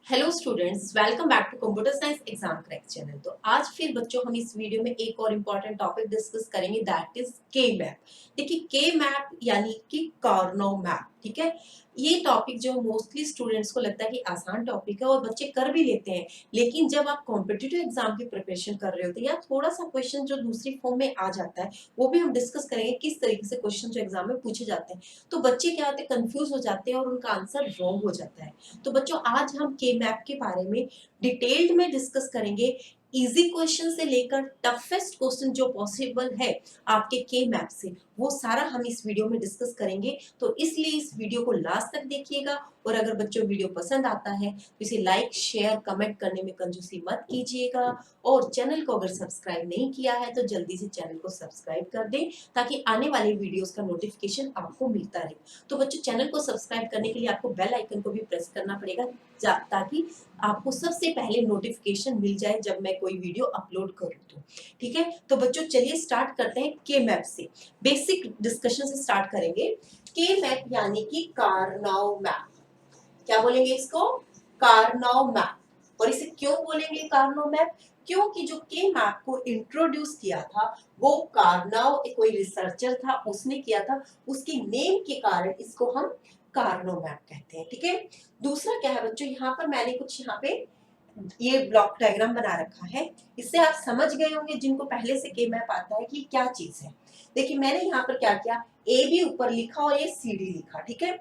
Hello students, welcome back to computer science exam crack channel. तो आज फिर बच्चों हम इस वीडियो में एक और इम्पॉर्टेंट टॉपिक डिस्कस करेंगे, दैट इज के मैप। देखिए, के मैप यानी कि कार्नो मैप। ठीक है, ये टॉपिक जो मोस्टली स्टूडेंट्स को लगता है कि आसान टॉपिक है और बच्चे कर भी लेते हैं, लेकिन जब आप कॉम्पिटिटिव एग्जाम की प्रिपरेशन कर रहे होते हैं या थोड़ा सा क्वेश्चन जो दूसरी फॉर्म में आ जाता है, वो भी हम डिस्कस करेंगे किस तरीके से क्वेश्चन जो एग्जाम में पूछे जाते हैं। तो बच्चे क्या होते हैं, कंफ्यूज हो जाते हैं और उनका आंसर रॉन्ग हो जाता है। तो बच्चों, आज हम के मैप के बारे में डिटेल्ड में डिस्कस करेंगे। इजी क्वेश्चन से लेकर टफेस्ट क्वेश्चन जो पॉसिबल है आपके के मैप से, वो सारा हम इस वीडियो में डिस्कस करेंगे। तो इसलिए इस वीडियो को लास्ट तक देखिएगा, और अगर बच्चों वीडियो पसंद आता है तो इसे लाइक शेयर कमेंट करने में कंजूसी मत कीजिएगा। और चैनल को अगर सब्सक्राइब नहीं किया है तो जल्दी से चैनल को सब्सक्राइब कर दें, ताकि आने वाले वीडियोस का नोटिफिकेशन आपको मिलता रहे। तो बच्चों, चैनल को सब्सक्राइब करने के लिए आपको बेल आइकन को भी प्रेस करना पड़ेगा, ताकि आपको सबसे पहले नोटिफिकेशन मिल जाए जब मैं कोई वीडियो अपलोड करूं तो। ठीक है, तो बच्चों चलिए स्टार्ट करते हैं के मैप से। बेसिक डिस्कशन से स्टार्ट करेंगे। के मैप यानी कि कार्नाउ मैप। क्या बोलेंगे इसको? कार्नाउ मैप। और इसे क्यों बोलेंगे कार्नाउ मैप? क्योंकि जो के मैप को इंट्रोड्यूस किया था वो कार्नाउ, कोई रिसर्चर था, उसने किया था। उसकी नेम के कारण इसको हम कार्नो मैप कहते हैं। ठीक है, दूसरा क्या है बच्चों, यहाँ पर मैंने कुछ यहाँ पे ये ब्लॉक डायग्राम बना रखा है। इससे आप समझ गए होंगे, जिनको पहले से के मैप आता है, कि क्या चीज है। देखिए, मैंने यहाँ पर क्या किया, ए बी ऊपर लिखा और ये सी डी लिखा। ठीक है,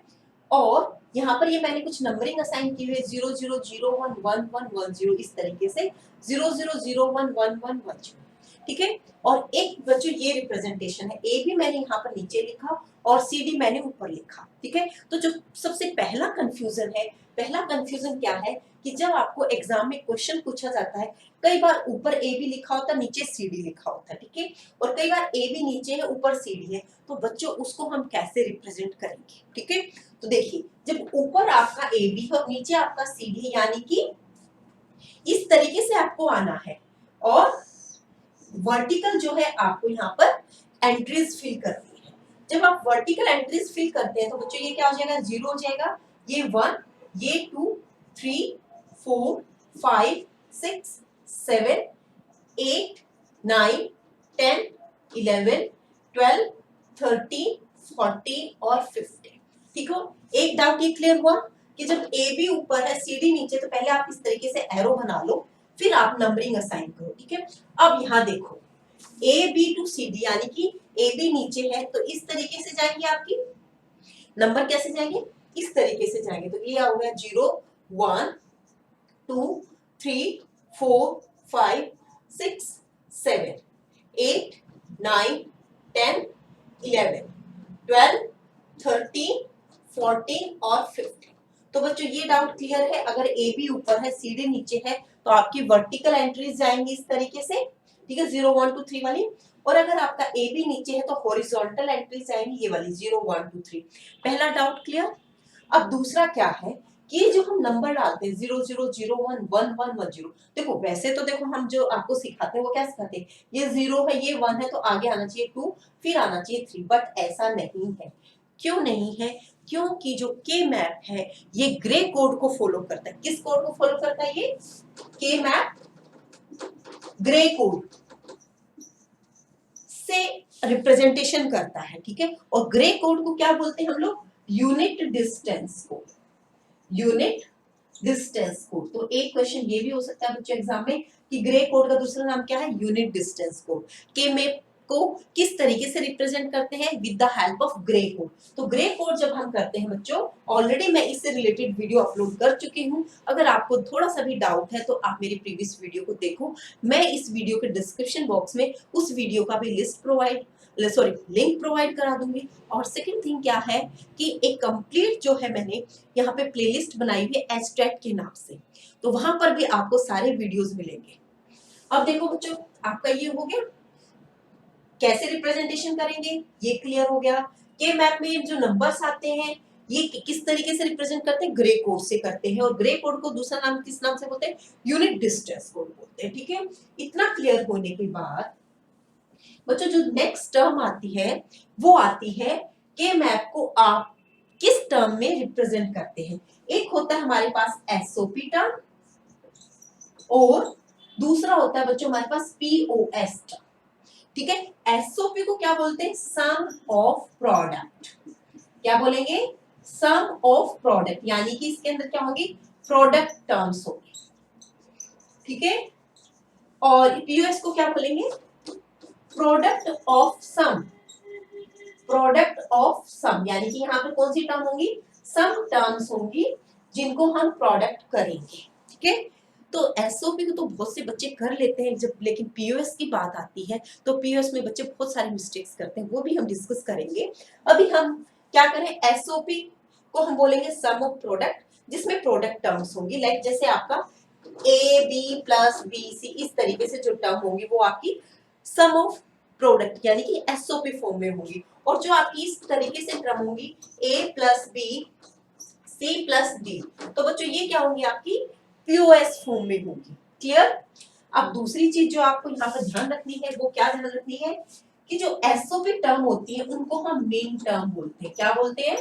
और यहाँ पर ये मैंने कुछ नंबरिंग असाइन की हुई है, 00011110, इस तरीके से 00011110। ठीक है, और एक बच्चों ये रिप्रेजेंटेशन है, ए भी मैंने यहाँ पर नीचे लिखा और सी डी मैंने ऊपर लिखा। ठीक है, तो जो सबसे पहला कंफ्यूजन है, पहला कंफ्यूजन क्या है कि जब आपको एग्जाम में क्वेश्चन पूछा जाता है, कई बार ऊपर ए बी लिखा होता है, नीचे सी डी लिखा होता है। ठीक है, और कई बार ए बी नीचे है, ऊपर सी डी है, तो बच्चों उसको हम कैसे रिप्रेजेंट करेंगे? ठीक है, तो देखिए, जब ऊपर आपका ए बी है और नीचे आपका सी डी है, यानी कि इस तरीके से आपको आना है, और वर्टिकल जो है आपको यहाँ पर एंट्रीज फिल करनी है। जब आप वर्टिकल एंट्रीज फिल करते हैं तो बच्चों ये क्या हो जाएगा, 0 हो जाएगा, ये 1, ये 2, 3, 4, 5, 6, 7, 8, 9, 10, 11, 12, 13, 14 और 15। ठीक हो, एक डाउट ये क्लियर हुआ कि जब ए बी ऊपर है, सी डी नीचे, तो पहले आप इस तरीके से एरो बना लो, फिर आप नंबरिंग असाइन करो। ठीक है, अब यहाँ देखो, A B to C D, यानी कि ए बी नीचे है तो इस तरीके से जाएंगे, आपकी नंबर कैसे जाएंगे, इस तरीके से जाएंगे। तो ये आ गया 0 1 2 3 4 5 6 7 8 9 10 11 12 13 14 और 15। तो बच्चों ये डाउट क्लियर है, अगर ए बी ऊपर है, सी डी नीचे है, तो आपकी वर्टिकल एंट्रीज जाएंगी इस तरीके से। ठीक है, 0 1 2 3 वाली। और अगर आपका ए बी नीचे है तो हॉरिजॉन्टल एंट्रीज आएंगी, ये वाली 0 1 2 3। पहला डाउट क्लियर। अब दूसरा क्या है कि जो हम नंबर डालते हैं 00011110, देखो वैसे तो देखो हम जो आपको सिखाते हैं वो क्या सिखाते हैं, ये 0 है, ये 1 है, तो आगे आना चाहिए 2, फिर आना चाहिए 3, बट ऐसा नहीं है। क्यों नहीं है? क्योंकि जो के मैप है ये ग्रे कोड को फॉलो करता है। किस कोड को फॉलो करता है? ये के मैप ग्रे कोड से रिप्रेजेंटेशन करता है। ठीक है, और ग्रे कोड को क्या बोलते हैं हम लोग? Unit distance code. Unit distance code. तो एक क्वेश्चन ये भी हो सकता है बच्चों एग्जाम में कि ग्रे कोड का दूसरा नाम क्या है? Unit distance code. के मैप को किस तरीके से रिप्रेजेंट करते हैं? With the help of grey code. तो ग्रे कोड जब हम करते हैं बच्चों, ऑलरेडी मैं इससे रिलेटेड वीडियो अपलोड कर चुकी हूं, अगर आपको थोड़ा सा भी डाउट है तो आप मेरी प्रीवियस वीडियो को देखो। मैं इस वीडियो के डिस्क्रिप्शन बॉक्स में उस वीडियो का भी लिंक प्रोवाइड करा दूंगी। और सेकंड थिंग क्या है कि एक कंप्लीट जो है मैंने यहाँ पे प्लेलिस्ट बनाई हुई है एस्ट्रैक्ट के नाम से, तो वहां पर भी आपको सारे वीडियोस मिलेंगे। अब देखो बच्चों, आपका ये हो गया कैसे रिप्रेजेंटेशन करेंगे, ये क्लियर हो गया। के मैप में जो नंबर्स आते हैं ये किस तरीके से रिप्रेजेंट करते हैं? ग्रे कोड से करते हैं, और ग्रे कोड को दूसरा नाम किस नाम से बोलते हैं? यूनिट डिस्टेंस कोड बोलते हैं। ठीक है, इतना क्लियर होने के बाद बच्चों जो नेक्स्ट टर्म आती है वो आती है के मैप को आप किस टर्म में रिप्रेजेंट करते हैं। एक होता है हमारे पास एसओपी टर्म और दूसरा होता है बच्चों हमारे पास पीओएस टर्म। ठीक है, एसओपी को क्या बोलते हैं, सम ऑफ प्रोडक्ट। क्या बोलेंगे, सम ऑफ प्रोडक्ट, यानी कि इसके अंदर क्या होंगी, प्रोडक्ट टर्म्स होंगे। ठीक है, और पीओएस को क्या बोलेंगे, product of sum, product of sum, यानी कि यहाँ पे कौन सी टर्म होंगी, सम टर्म्स होंगी जिनको हम प्रोडक्ट करेंगे। ठीक है, तो एसओपी को तो बहुत से बच्चे कर लेते हैं जब, लेकिन पीओएस की बात आती है तो पीओएस में बच्चे बहुत सारे मिस्टेक्स करते हैं, वो भी हम डिस्कस करेंगे। अभी हम क्या करें, एसओपी को हम बोलेंगे सम ऑफ प्रोडक्ट, जिसमें प्रोडक्ट टर्म्स होंगी, लाइक जैसे आपका A B plus B C, इस तरीके से जो टर्म होंगी वो आपकी सम ऑफ प्रोडक्ट यानी कि एसओपी फॉर्म में होंगी। और जो आपकी इस तरीके से टर्म होंगी A plus B C plus D, तो बच्चों ये क्या होंगी, आपकी पीओएस फॉर्म में होगी। क्लियर। अब दूसरी चीज जो आपको यहाँ पर ध्यान रखनी है वो क्या ध्यान रखनी है कि जो एसओपी टर्म होती है उनको हम मेन टर्म बोलते हैं। क्या बोलते हैं,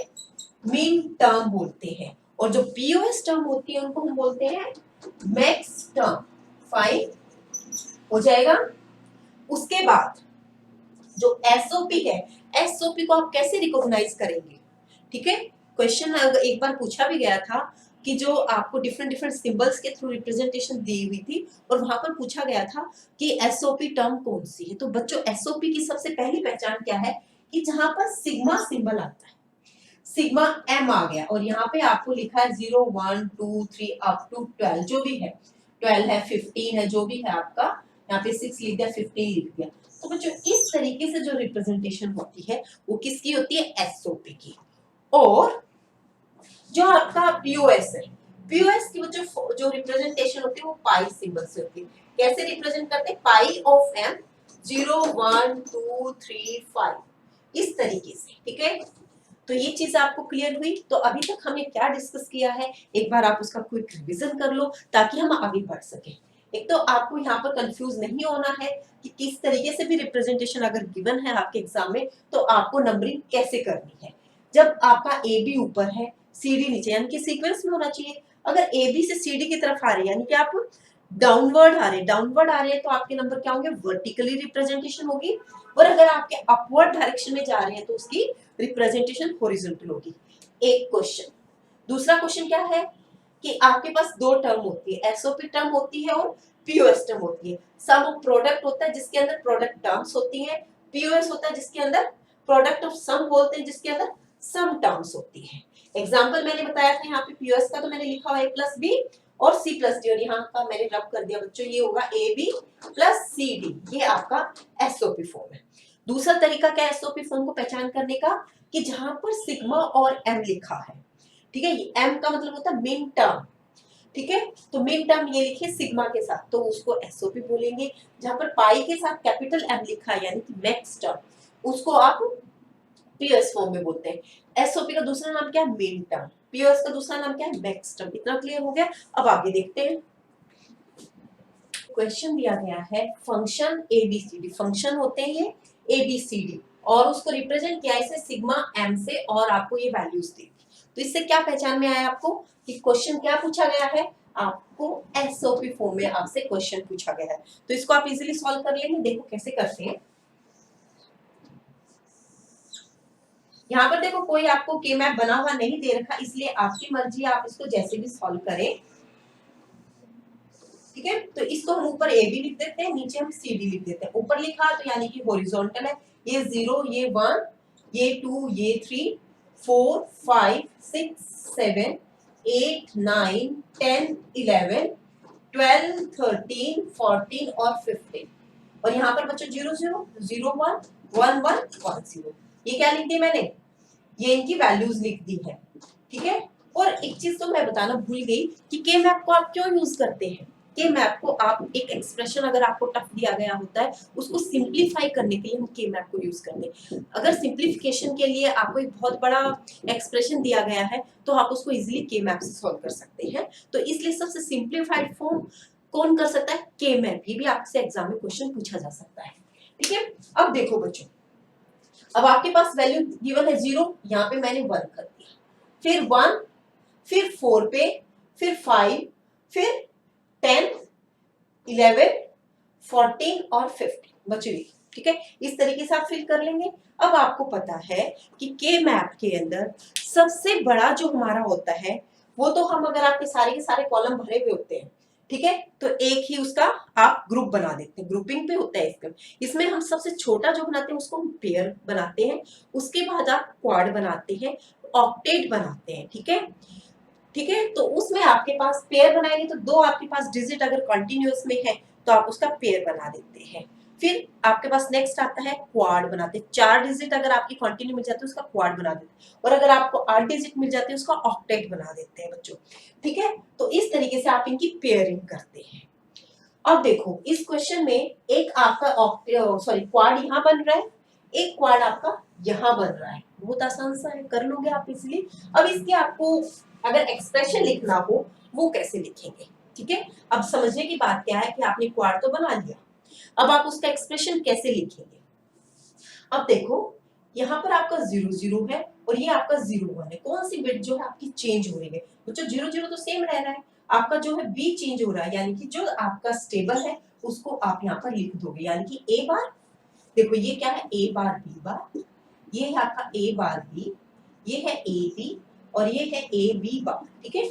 मेन टर्म बोलते हैं। और जो पीओएस टर्म होती है उनको हम बोलते हैं मैक्स टर्म। फाइन हो जाएगा। उसके बाद जो एसओपी है, एसओपी को आप कैसे रिकॉग्नाइज करेंगे। ठीक है, क्वेश्चन एक बार पूछा भी गया था कि जो आपको डिफरेंट डिफरेंट सिंबल्स के थ्रू रिप्रेजेंटेशन दी हुई थी और वहां पर पूछा गया था कि एसओपी टर्म कौन सी है। तो बच्चों एसओपी की सबसे पहली पहचान क्या है कि जहां पर सिग्मा सिंबल आता है, सिग्मा एम आ गया और यहाँ पे आपको लिखा है 0 1 2 3 अप टू 12, जो भी है 12 है 15 है, जो भी है आपका, यहाँ पे 6 लिख दिया 15 लिख दिया। तो बच्चों इस तरीके से जो रिप्रेजेंटेशन होती है वो किसकी होती है, एसओपी की। और जो आपका पीओएस है, पीओएस की जो रिप्रेजेंटेशन होती है वो पाई सिंबल से होती है। कैसे रिप्रेजेंट करते हैं, पाई ऑफ एम 0 1 2 3 5, इस तरीके से। ठीक है, तो ये चीज आपको क्लियर हुई। तो अभी तक हमने क्या डिस्कस किया है, एक बार आप उसका क्विक रिवीजन कर लो ताकि हम आगे बढ़ सके। एक तो आपको यहाँ पर कंफ्यूज नहीं होना है कि किस तरीके से भी रिप्रेजेंटेशन अगर गिवन है आपके एग्जाम में तो आपको नंबरिंग कैसे करनी है। जब आपका ए बी ऊपर है सी डी नीचे, यानी कि सीक्वेंस में होना चाहिए। अगर ए बी से सी डी की तरफ आ रहे हैं यानी कि आप डाउनवर्ड आ रहे हैं तो आपके नंबर क्या होंगे, वर्टिकली रिप्रेजेंटेशन होगी। और अगर आपके अपवर्ड डायरेक्शन में जा रहे हैं तो उसकी रिप्रेजेंटेशन हॉरिजॉन्टल होगी। एक क्वेश्चन। दूसरा क्वेश्चन क्या है कि आपके पास दो टर्म होती है, एसओपी टर्म होती है और पीओएस टर्म होती है। सम ऑफ प्रोडक्ट होता है जिसके अंदर प्रोडक्ट टर्म्स होती है, पीओएस होता है जिसके अंदर प्रोडक्ट ऑफ सम बोलते हैं जिसके अंदर सम टर्म्स होती है। एग्जांपल मैंने बताया था यहाँ पे पीओएस का, तो मैंने लिखा हुआ ए प्लस बी और सी प्लस डी, और यहाँ का मैंने रब कर दिया बच्चों, ये होगा A B plus C D, ये आपका एसओपी फॉर्म है। दूसरा तरीका क्या है एसओपी फॉर्म को पहचान करने का, कि जहां पर सिग्मा और एम लिखा है। ठीक है, एम का मतलब होता है मेन टर्म। ठीक है, तो मेन टर्म ये लिखे सिग्मा के साथ तो उसको एसओपी बोलेंगे। जहां पर पाई के साथ कैपिटल एम लिखा है यानी कि मैक्स टर्म, उसको आप पीएस फॉर्म में बोलते हैं। एसओपी का दूसरा नाम क्या है, मेन टर्म। पीएस का दूसरा नाम क्या है, मैक्स टर्म। इतना क्लियर हो गया। अब आगे देखते हैं। क्वेश्चन दिया गया है फंक्शन एबीसीडी, फंक्शन होते हैं ये एबीसीडी, और उसको रिप्रेजेंट किया इसे सिग्मा एम से, और आपको ये वैल्यूज दी। तो इससे क्या पहचान में आया आपको कि क्वेश्चन क्या पूछा गया है, आपको एसओपी फॉर्म में आपसे क्वेश्चन पूछा गया है। तो इसको आप इजीली सॉल्व कर लेंगे। देखो कैसे करते हैं। यहाँ पर देखो कोई आपको के मैप बना हुआ नहीं दे रखा, इसलिए आपकी मर्जी, आप इसको जैसे भी सॉल्व करें। ठीक है, तो इसको हम ऊपर ए बी लिख देते हैं, नीचे हम सी डी लिख देते हैं। ऊपर लिखा तो यानी कि हॉरिजॉन्टल है, ये 0 ये 1 ये 2 ये 3 4 5 6 7 8 9 10 11 12 13 14 और 15। और यहाँ पर बच्चों 0 0 0 1 1 1 1 0, ये क्या लिख दी मैंने, ये इनकी वैल्यूज लिख दी है। ठीक है, और एक चीज तो मैं बताना भूल गई कि के मैप को आप क्यों यूज करते हैं। के मैप को आप एक एक्सप्रेशन अगर आपको टफ दिया गया होता है उसको सिंप्लीफाई करने के लिए हम के मैप को यूज करते हैं। अगर सिंप्लीफिकेशन के लिए आपको एक बहुत बड़ा एक्सप्रेशन दिया गया है तो आप उसको इजीली के मैप से सॉल्व कर सकते हैं। तो इसलिए सबसे सिंप्लीफाइड फॉर्म कौन कर सकता है, के मैप। ये भी आपसे एग्जाम में क्वेश्चन पूछा जा सकता है। ठीक है, अब देखो बच्चों, अब आपके पास वैल्यू गिवन है 0, यहाँ पे मैंने 1 कर दिया। फिर 1, फिर 4 पे, फिर 5, फिर 10, 11, 14 और 15 बच्चों ये, ठीक है। इस तरीके से आप फिल कर लेंगे। अब आपको पता है कि के मैप के अंदर सबसे बड़ा जो हमारा होता है वो तो हम अगर आपके सारे के सारे कॉलम भरे हुए होते हैं, ठीक है, तो एक ही उसका आप ग्रुप बना देते हैं, ग्रुपिंग पे होता है इसमें हम सबसे छोटा जो बनाते हैं उसको हम पेयर बनाते हैं, उसके बाद आप क्वाड बनाते हैं, ऑक्टेट बनाते हैं, ठीक है। ठीक है, तो उसमें आपके पास पेयर बनाएंगे तो दो आपके पास डिजिट अगर कंटिन्यूअस में है तो आप उसका पेयर बना देते हैं। फिर आपके पास नेक्स्ट आता है क्वाड बनाते हैं, 4 डिजिट अगर आपकी कंटिन्यू मिल जाती है उसका क्वाड बना देते हैं, और अगर आपको 8 डिजिट मिल जाती है उसका ऑक्टेट बना देते हैं बच्चों, ठीक है। तो इस तरीके से आप इनकी पेयरिंग करते हैं। अब देखो इस क्वेश्चन में एक आपका क्वाड यहाँ बन रहा है, एक क्वाड आपका यहाँ बन रहा है, बहुत आसान सा है, कर लोगे आप इजीली। अब इसके आपको अगर एक्सप्रेशन लिखना हो वो कैसे लिखेंगे, ठीक है। अब समझने की बात क्या है कि आपने क्वाड तो बना लिया, अब आप उसका एक्सप्रेशन कैसे लिखेंगे। अब देखो यहाँ पर आपका 0 0 है और ये आपका 0 1 है, कौन सी बिट जो है आपकी चेंज हो रही है बच्चों, 0 0 तो सेम रह रहा है, आपका जो है बी चेंज हो रहा है, यानी कि जो आपका स्टेबल है उसको आप यहाँ पर लिख दोगे, यानी कि ए बार, देखो ये क्या है ए बार बी बार, ये है आपका ए बार बी, ये है ए बी और ये है ए बी बार, ठीक है।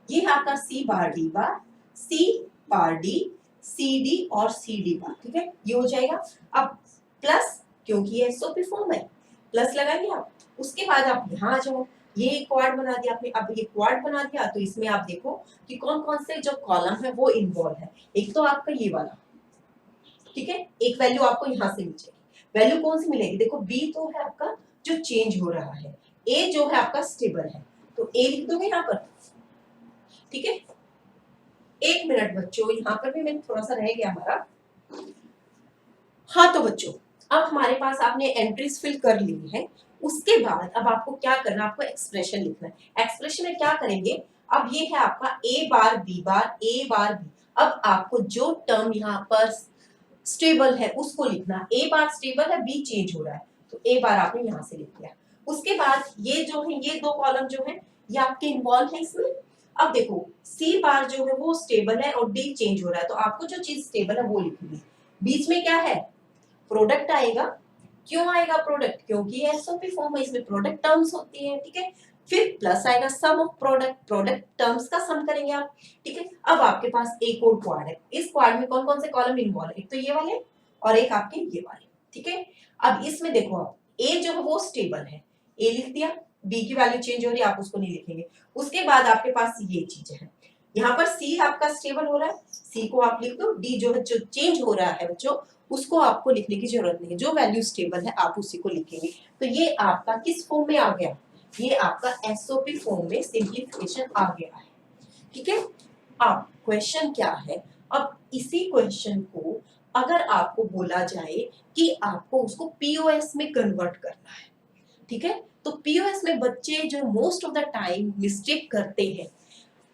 ये है आपका सी बार डी बार, सी बार डी, सी डी और सी डी बार, ठीक है, ये हो जाएगा। अब प्लस, क्योंकि ये एसओपी फॉर्म है प्लस लगाएंगे आप, उसके बाद आप यहाँ आ जाओ, ये क्वाड बना दिया आपने, अब ये क्वाड बना दिया तो इसमें आप देखो कि कौन कौन से जो कॉलम है वो इन्वॉल्व है, एक तो आपका ये वाला, ठीक है, एक वैल्यू आपको यहाँ से मिलेगी, वैल्यू कौन सी मिलेगी, देखो बी तो है आपका जो चेंज हो रहा है, ए जो है आपका स्टेबल है, तो ए लिख दोगे यहाँ पर, ठीक है। एक मिनट बच्चों, यहाँ पर भी मैंने थोड़ा सा रह गया हमारा। हाँ तो बच्चों अब हमारे पास आपने एंट्रीज फिल कर ली है, उसके बाद अब आपको क्या करना है, आपको एक्सप्रेशन लिखना है। एक्सप्रेशन में क्या करेंगे, अब ये है आपका ए बार बी बार ए बार बी, अब आपको जो टर्म यहाँ पर स्टेबल है उसको लिखना, ए बार स्टेबल है बी चेंज हो रहा है तो ए बार आपने यहाँ से लिख दिया। उसके बाद ये जो है ये दो कॉलम जो है ये आपके इन्वॉल्व है इसमें। अब देखो सी बार जो है वो स्टेबल है और डी चेंज हो रहा है तो आपको जो चीज स्टेबल है वो लिखनी, बीच में क्या है प्रोडक्ट आएगा, क्यों आएगा प्रोडक्ट, क्योंकि एसओपी फॉर्म है इसमें प्रोडक्ट टर्म्स होती है, ठीक है। फिर प्लस आएगा सम ऑफ प्रोडक्ट, प्रोडक्ट टर्म्स का सम करेंगे आप, ठीक है। अब आपके पास एक और क्वाड है, इस क्वाड में कौन कौन से कॉलम इन्वॉल्व है, एक तो ये वाले और एक आपके ये वाले, ठीक है। अब इसमें देखो आप ए जो है वो स्टेबल है, ए लिख दिया, बी की वैल्यू चेंज हो रही है आप उसको नहीं लिखेंगे। उसके बाद आपके पास ये चीजें हैं, यहाँ पर सी आपका स्टेबल हो रहा है, सी को आप लिख दो, डी जो है जो चेंज हो रहा है बच्चों उसको आपको लिखने की जरूरत नहीं है, जो वैल्यू स्टेबल है आप उसी को लिखेंगे। तो ये आपका किस फॉर्म में आ गया, ये आपका एसओपी फॉर्म में सिंपलीफिकेशन आ गया है, ठीक है। अब क्वेश्चन क्या है, अब इसी क्वेश्चन को अगर आपको बोला जाए कि आपको उसको पीओएस में कन्वर्ट करना है, ठीक है, तो पीओएस में बच्चे जो most of the time mistake करते हैं,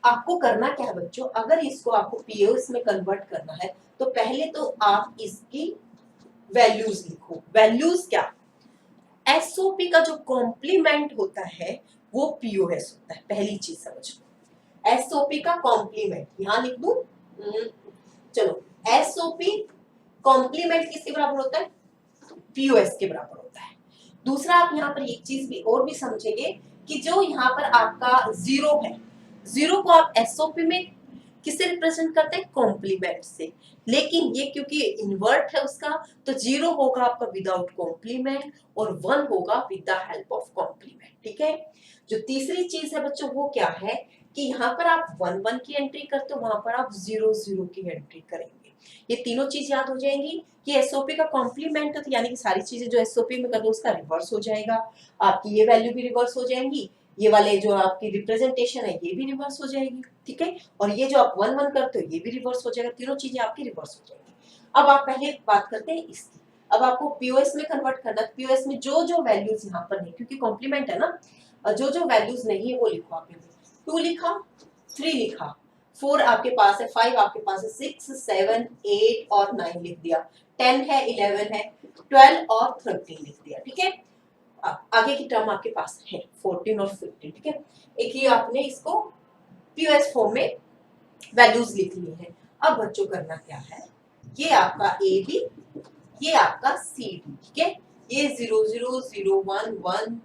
आपको करना क्या है बच्चों, अगर इसको आपको पीओएस में कन्वर्ट करना है तो पहले तो आप इसकी वैल्यूज लिखो। वैल्यूज क्या, एसओपी का जो कॉम्प्लीमेंट होता है वो पीओएस होता है, पहली चीज समझ लो। एसओपी का कॉम्प्लीमेंट यहां लिख दूं, चलो एसओपी कॉम्प्लीमेंट किसके बराबर होता है, पीओएस के बराबर होता है। दूसरा आप यहाँ पर एक चीज भी और भी समझेंगे कि जो यहाँ पर आपका जीरो है, जीरो को आप एसओपी में किससे रिप्रेजेंट करते हैं, कॉम्प्लीमेंट से, लेकिन ये क्योंकि इन्वर्ट है उसका तो जीरो होगा आपका विदाउट कॉम्प्लीमेंट और वन होगा with the help of complement, ठीक है। जो तीसरी चीज है बच्चों वो क्या है कि यहाँ पर आप 1 1 की एंट्री करते हो, वहां पर आप 0 0 की एंट्री करेंगे। ये तीनों चीज याद हो जाएंगी कि एसओपी का कॉम्प्लीमेंट तो यानी कि सारी चीजें जो एसओपी में कर दो उसका रिवर्स हो जाएगा, आपकी ये वैल्यू भी रिवर्स हो जाएंगी, ये वाले जो आपकी रिप्रेजेंटेशन है ये भी रिवर्स हो जाएगी, ठीक है, और ये जो आप 1 1 करते हो ये भी रिवर्स हो जाएगा, तीनों चीजें आपकी रिवर्स हो जाएगी। अब आप पहले बात करते हैं इसकी, अब आपको पीओएस में कन्वर्ट करना है, पीओएस में जो जो वैल्यूज यहाँ पर नहीं, क्योंकि कॉम्प्लीमेंट है ना, जो जो वैल्यूज नहीं है वो लिखो आपने, 2 लिखा, 3 लिखा, 4 आपके पास है, 5 आपके पास है, 6 7 8 और 9 लिख दिया, 10 है, 11 है, 12 और 13 लिख दिया, ठीक है। आगे की टर्म आपके पास है 14 और 15, ठीक है। एक ही आपने इसको पीओएस फॉर्म में वैल्यूज लिख ली है। अब बच्चों करना क्या है, ये आपका ए बी, ये आपका सी डी, ठीक है। ये 0 0 0 1 1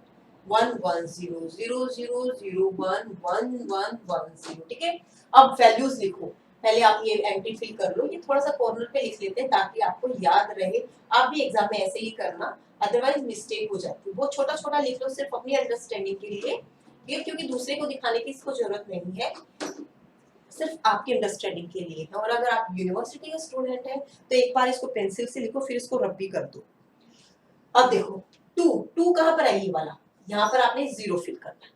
1 1 0 0 0 0 1 1 1 1 0, ठीक है। अब वैल्यूज लिखो, पहले आप ये एंट्री फिल कर लो, ये थोड़ा सा कॉर्नर पे लिख लेते हैं ताकि आपको याद रहे। आप भी एग्जाम में ऐसे ही करना, अदरवाइज मिस्टेक हो जाती है। वो छोटा छोटा लिख लो सिर्फ अपनी अंडरस्टैंडिंग के लिए, क्योंकि दूसरे को दिखाने की इसको जरूरत नहीं है, सिर्फ आपकी अंडरस्टैंडिंग के लिए है। और अगर आप यूनिवर्सिटी के स्टूडेंट हैं तो एक बार इसको पेंसिल से लिखो, फिर इसको रब भी कर दो। अब देखो टू, टू कहाँ पर है, ये वाला, यहाँ पर आपने 0 फिल करना है।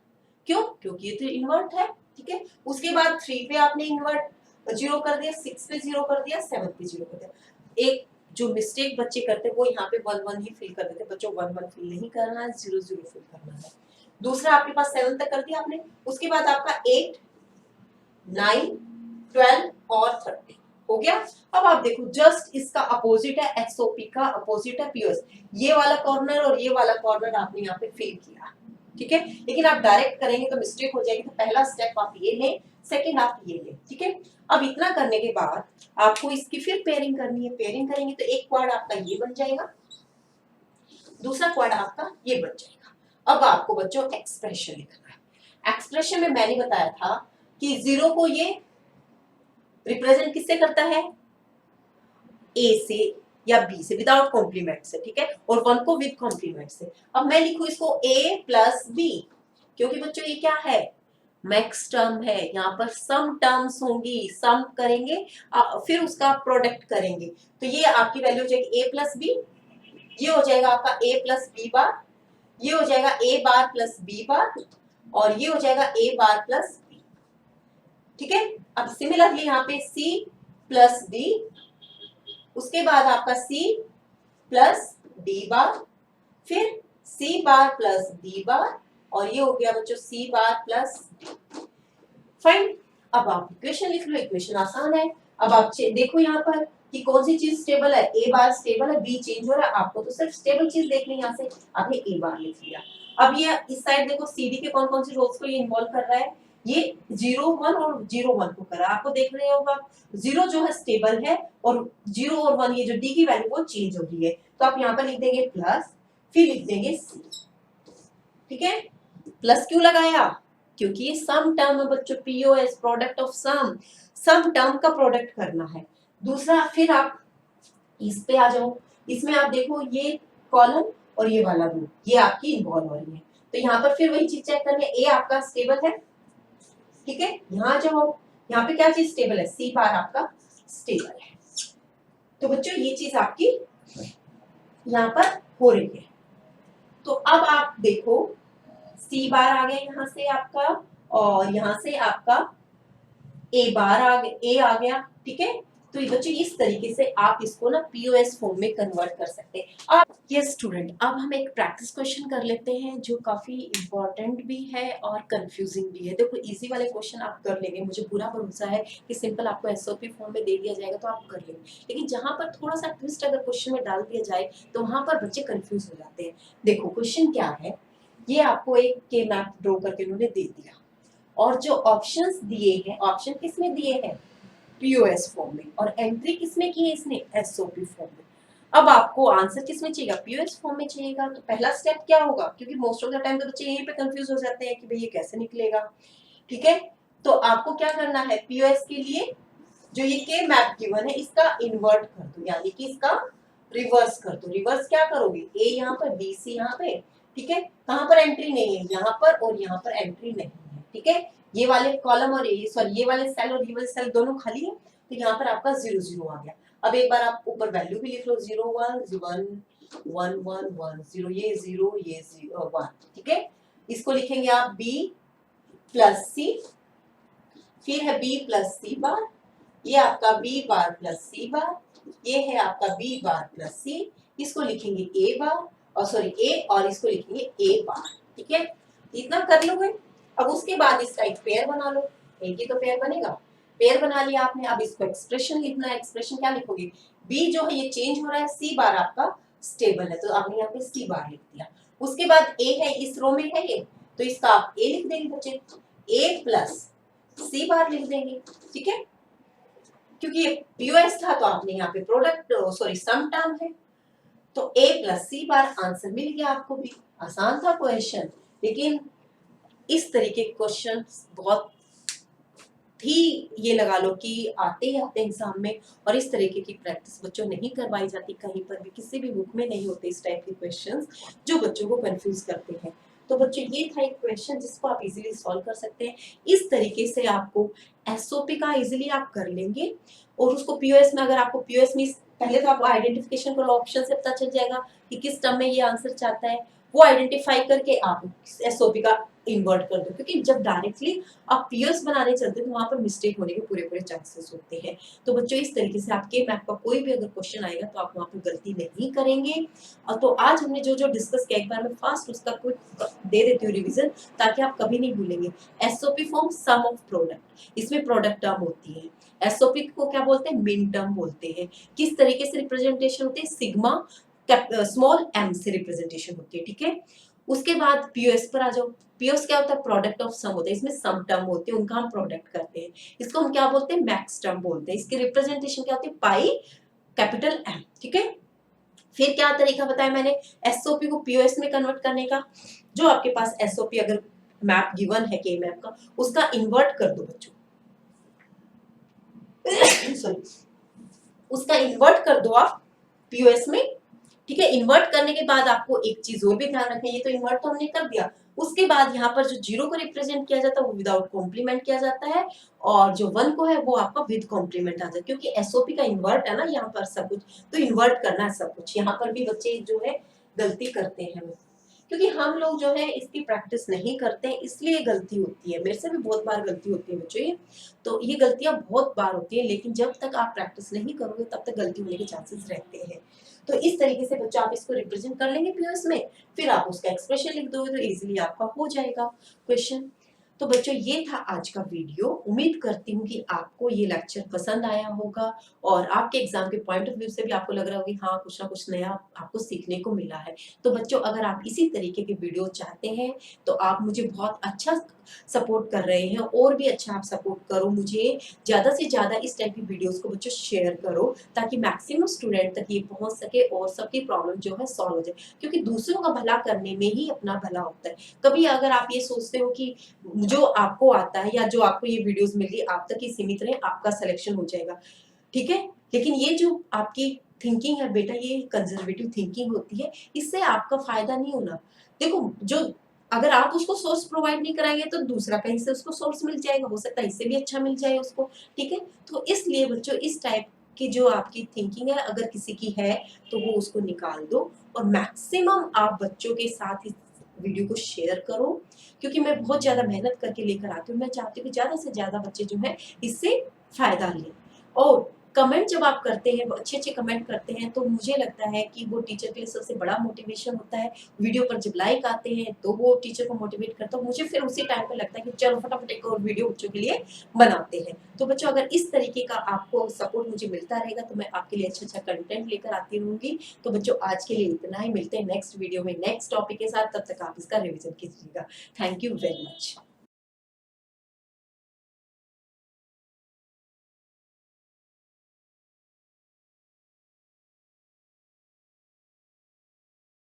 क्यों? क्योंकि ये तो इन्वर्ट है, ठीक है। उसके बाद 3 पे आपने इन्वर्ट 0 कर दिया, 6 पे 0 कर दिया, 7 पे 0 कर दिया। एक जो मिस्टेक बच्चे करते हैं वो यहाँ पे 1 1 ही फिल कर देते हैं। बच्चों 1 1 फिल नहीं करना है, 0 0 फिल करना है। दूसरा आपके पास 7 तक कर दिया आपने, उसके बाद आपका 8 9 12 और 30 हो गया। अब आप देखो जस्ट इसका अपोजिट है, एसओपी का अपोजिट है पीओएस। ये वाला कॉर्नर और ये वाला कॉर्नर आपने यहाँ पे फिल किया, ठीक है। लेकिन आप डायरेक्ट करेंगे तो मिस्टेक हो जाएगी, तो पहला स्टेप आप ये लें, सेकंड आप ये लें, ठीक है। अब इतना करने के बाद आपको इसकी फिर पेयरिंग करनी है। पेयरिंग करेंगे तो एक क्वाड आपका ये बन जाएगा, दूसरा क्वाड आपका ये बन जाएगा। अब आपको बच्चों एक्सप्रेशन लिखना है। एक्सप्रेशन में मैंने बताया था कि 0 को ये रिप्रेजेंट किससे करता है, ए से या बी से विदाउट कॉम्प्लीमेंट से, ठीक है। और 1 को विद कॉम्प्लीमेंट से। अब मैं लिखू इसको a प्लस बी, क्योंकि बच्चों ये क्या है, मैक्स टर्म है, यहाँ पर सम टर्म्स होंगी, सम करेंगे फिर उसका प्रोडक्ट करेंगे। तो ये आपकी वैल्यू हो जाएगी a प्लस बी, ये हो जाएगा आपका a प्लस बी बार, ये हो जाएगा a bar plus B bar, और ये हो जाएगा a बार प्लस बी, ठीक है। अब सिमिलरली यहाँ पे c प्लस d, उसके बाद आपका c प्लस d बार, फिर c बार प्लस d बार, और ये हो गया बच्चों c बार प्लस d। फाइन। अब आप इक्वेशन लिख लो, इक्वेशन आसान है। अब आप देखो यहाँ पर कि कौन सी चीज स्टेबल है, a बार स्टेबल है, b चेंज हो रहा है, आपको तो सिर्फ स्टेबल चीज देखनी है। यहाँ से आपने a बार लिख लिया। अब ये इस साइड देखो cd के कौन कौन से रोल्स को ये इन्वॉल्व कर रहा है, ये 0 1 और 0 1 को कर रहा है। आपको देख रहे होगा 0 जो है स्टेबल है, और 0 और 1 ये जो d की वैल्यू वो चेंज हो रही है। तो आप यहाँ पर लिख देंगे प्लस, फिर लिख देंगे c, ठीक है। प्लस क्यों लगाया, क्योंकि ये सम टर्म है बच्चों, POS product of sum term का प्रोडक्ट करना है। दूसरा फिर आप इस पे आ जाओ, इसमें आप देखो ये कॉलम और ये वाला रो ये आपकी इन्वॉल्व हो रही है। तो यहाँ पर फिर वही चीज चेक करनी है, ए आपका स्टेबल है, ठीक है। यहाँ जाओ, यहाँ पे क्या चीज स्टेबल है, सी बार आपका स्टेबल है। तो बच्चों ये चीज आपकी यहाँ पर हो रही है। तो अब आप देखो सी बार आ गया यहाँ से आपका, और यहाँ से आपका ए बार आ गया, ए आ गया, ठीक है। तो ये बच्चों इस तरीके से आप इसको ना पीओएस फॉर्म में कन्वर्ट कर सकते हैं। अब ये स्टूडेंट, अब हम एक प्रैक्टिस क्वेश्चन कर लेते हैं जो काफी इंपॉर्टेंट भी है और कंफ्यूजिंग भी है। देखो इजी वाले क्वेश्चन आप कर लेंगे, मुझे पूरा भरोसा है कि सिंपल आपको एसओपी फॉर्म में दे दिया जाएगा तो आप कर लेंगे। लेकिन जहां पर थोड़ा सा ट्विस्ट अगर क्वेश्चन में डाल दिया जाए तो वहां पर बच्चे कंफ्यूज हो जाते हैं। देखो क्वेश्चन क्या है, ये आपको एक के मैप ड्रॉ करके उन्होंने दे दिया, और जो ऑप्शंस दिए हैं, ऑप्शन किसमें दिए हैं, पीओएस फॉर्म में, और एंट्री किसमें की है इसने, एसओपी फॉर्म में। अब आपको आंसर किसमें चाहिएगा, पीओएस फॉर्म में चाहिएगा। तो पहला स्टेप क्या होगा, क्योंकि मोस्ट ऑफ द टाइम तो बच्चे यहीं पे कंफ्यूज हो जाते हैं कि भाई ये कैसे निकलेगा, ठीक है। तो आपको क्या करना है, पीओएस के लिए जो ये के मैप गिवन है इसका इन्वर्ट कर दो, यानी कि इसका रिवर्स कर दो। रिवर्स क्या करोगे, ए यहाँ पर, बी सी यहाँ पे, ठीक है। कहाँ पर एंट्री नहीं है, यहाँ पर, और यहाँ पर एंट्री नहीं है, ठीक है। ये वाले कॉलम और ये सॉरी ये वाले सेल और ये वाले सेल दोनों खाली है, तो यहाँ पर आपका 0 0 आ गया। अब एक बार आप ऊपर वैल्यू भी लिख लो, 0 1 1 1 1 1 0, ये 0 ये 0 1, ठीक है। इसको लिखेंगे आप b प्लस सी, फिर है b प्लस सी बार, ये आपका b बार प्लस सी बार, ये है आपका b बार प्लस सी, इसको लिखेंगे a बार और सॉरी a, और इसको लिखेंगे a बार, ठीक है। इतना कर लोगे। अब उसके बाद इसका एक पेयर बना लो, एक ही तो पेयर बनेगा। पेयर बना लिया आपने, अब इसको एक्सप्रेशन लिखना है। एक्सप्रेशन क्या लिखोगे, b जो है ये चेंज हो रहा है, c बार आपका स्टेबल है, तो आपने यहाँ पे c बार लिख दिया। उसके बाद ए है, इस रो में है ये, तो इसका आप ए लिख देंगे बच्चे, ए प्लस सी बार लिख देंगे, ठीक है, क्योंकि ये पीओएस था तो आपने यहाँ पे प्रोडक्ट सॉरी सम टर्म है, तो ए प्लस सी बार आंसर मिल गया आपको भी। आसान था क्वेश्चन, लेकिन इस तरीके के क्वेश्चन बहुत ही ये लगा लो कि आते ही आते एग्जाम में, और इस तरीके की प्रैक्टिस बच्चों नहीं करवाई जाती कहीं पर भी, किसी भी बुक में नहीं होते इस टाइप के क्वेश्चंस जो बच्चों को कंफ्यूज करते हैं। तो बच्चों ये था एक क्वेश्चन जिसको आप इजीली सॉल्व कर सकते हैं। इस तरीके से आपको एसओपी का इजीली आप कर लेंगे, और उसको पीओएस में, अगर आपको पीओएस में पहले तो आपको आइडेंटिफिकेशन को ऑप्शन से पता चल जाएगा कि किस टर्म में ये आंसर चाहता है, वो आइडेंटिफाई करके आप एसओपी का इन्वर्ट कर दो, क्योंकि जब डायरेक्टली आप पीएस बनाने चलते हैं तो वहां पर मिस्टेक होने के पूरे पूरे चांसेस होते हैं। तो बच्चों इस तरीके से आपके मैथ का कोई भी अगर क्वेश्चन आएगा तो आप वहां पर गलती नहीं करेंगे। और तो आज हमने जो जो डिस्कस किया, एक बार मैं फास्ट उसका क्विक दे देती हूँ रिवीजन, ताकि आप कभी नहीं भूलेंगे। SOP form sum of product, इसमें प्रोडक्ट टर्म होती है। एसओपी को क्या बोलते हैं, मिन टर्म बोलते हैं। किस तरीके से रिप्रेजेंटेशन होती है, सिग्मा स्मॉल एम से रिप्रेजेंटेशन होती है, ठीक है। उसके बाद पीओएस पर आ जाओ। पीओएस क्या होता है, प्रोडक्ट ऑफ सम होता है, इसमें सम टर्म होते हैं, उनका हम प्रोडक्ट करते हैं। इसको हम क्या बोलते हैं, मैक्स टर्म बोलते हैं। इसकी रिप्रेजेंटेशन क्या होती है, पाई कैपिटल एम, ठीक है। फिर क्या तरीका बताया मैंने एसओपी को पीओएस में कन्वर्ट करने का। जो आपके पास एसओपी अगर मैप गिवन है के मैप का, उसका इन्वर्ट कर दो बच्चों सॉरी, उसका इन्वर्ट कर दो आप पीओएस में, ठीक है। इन्वर्ट करने के बाद आपको एक चीज और भी ध्यान रखनी है, ये तो इन्वर्ट तो हमने कर दिया, उसके बाद यहाँ पर जो जीरो को रिप्रेजेंट किया जाता है वो विदाउट कॉम्प्लीमेंट किया जाता है, और जो वन को है वो आपका विद कॉम्प्लीमेंट आ जाता है, क्योंकि एसओपी का इन्वर्ट है ना यहाँ पर सब कुछ, तो इन्वर्ट करना है सब कुछ। यहाँ पर भी बच्चे जो है गलती करते हैं, क्योंकि हम लोग जो है इसकी प्रैक्टिस नहीं करते हैं, इसलिए गलती होती है। मेरे से भी बहुत बार गलती होती है बच्चों ये, तो ये गलतियां बहुत बार होती है, लेकिन जब तक आप प्रैक्टिस नहीं करोगे तब तक गलती होने के चांसेस रहते हैं। तो इस तरीके से बच्चों आप इसको रिप्रेजेंट कर लेंगे पीओएस में, फिर आप उसका एक्सप्रेशन लिख दोगे तो इजीली आपका हो जाएगा क्वेश्चन। तो बच्चों ये था आज का वीडियो। उम्मीद करती हूँ कि आपको ये लेक्चर पसंद आया होगा, और आपके एग्जाम के पॉइंट ऑफ व्यू से भी आपको लग रहा होगा कि हाँ कुछ ना कुछ नया आपको सीखने को मिला है। तो बच्चों अगर आप इसी तरीके के वीडियो चाहते हैं तो आप मुझे बहुत अच्छा सपोर्ट कर रहे हैं, और भी अच्छा आप सपोर्ट करो मुझे, ज्यादा से ज्यादा इस टाइप की वीडियोस को बच्चों शेयर करो, ताकि मैक्सिमम स्टूडेंट तक ये पहुंच सके और सबकी प्रॉब्लम जो है सॉल्व हो जाए, क्योंकि दूसरों का भला करने में ही अपना भला होता है। कभी अगर आप ये सोचते हो कि जो आपको आता है या जो आपको ये वीडियोस मिल रही है आप तक ही सीमित रहे, आपका सिलेक्शन हो जाएगा, ठीक है। लेकिन ये जो आपकी थिंकिंग है बेटा, ये कंजर्वेटिव थिंकिंग होती है, इससे आपका फायदा नहीं होना। देखो जो अगर आप उसको सोर्स प्रोवाइड नहीं कराएंगे तो दूसरा कहीं से उसको सोर्स मिल जाएगा, हो सकता है इससे भी अच्छा मिल जाए उसको, ठीक है। तो इसलिए बच्चों इस टाइप की जो आपकी थिंकिंग है अगर किसी की है तो वो उसको निकाल दो, और मैक्सिमम आप बच्चों के साथ इस वीडियो को शेयर करो, क्योंकि मैं बहुत ज्यादा मेहनत करके लेकर आती हूँ। मैं चाहती हूँ कि ज्यादा से ज्यादा बच्चे जो है इससे फायदा लें। और कमेंट जब आप करते हैं, अच्छे अच्छे कमेंट करते हैं, तो मुझे लगता है कि वो टीचर के लिए सबसे बड़ा मोटिवेशन होता है। वीडियो पर जब लाइक आते हैं तो वो टीचर को मोटिवेट करता है, मुझे फिर उसी टाइम पे लगता है कि चलो फटाफट एक और वीडियो बच्चों के लिए बनाते हैं। तो बच्चों अगर इस तरीके का आपको सपोर्ट मुझे मिलता रहेगा तो मैं आपके लिए अच्छा अच्छा कंटेंट लेकर आती रहूंगी। तो बच्चों आज के लिए इतना ही, मिलते हैं नेक्स्ट वीडियो में नेक्स्ट टॉपिक के साथ, तब तक आप इसका रिविजन कीजिएगा। Thank you very much.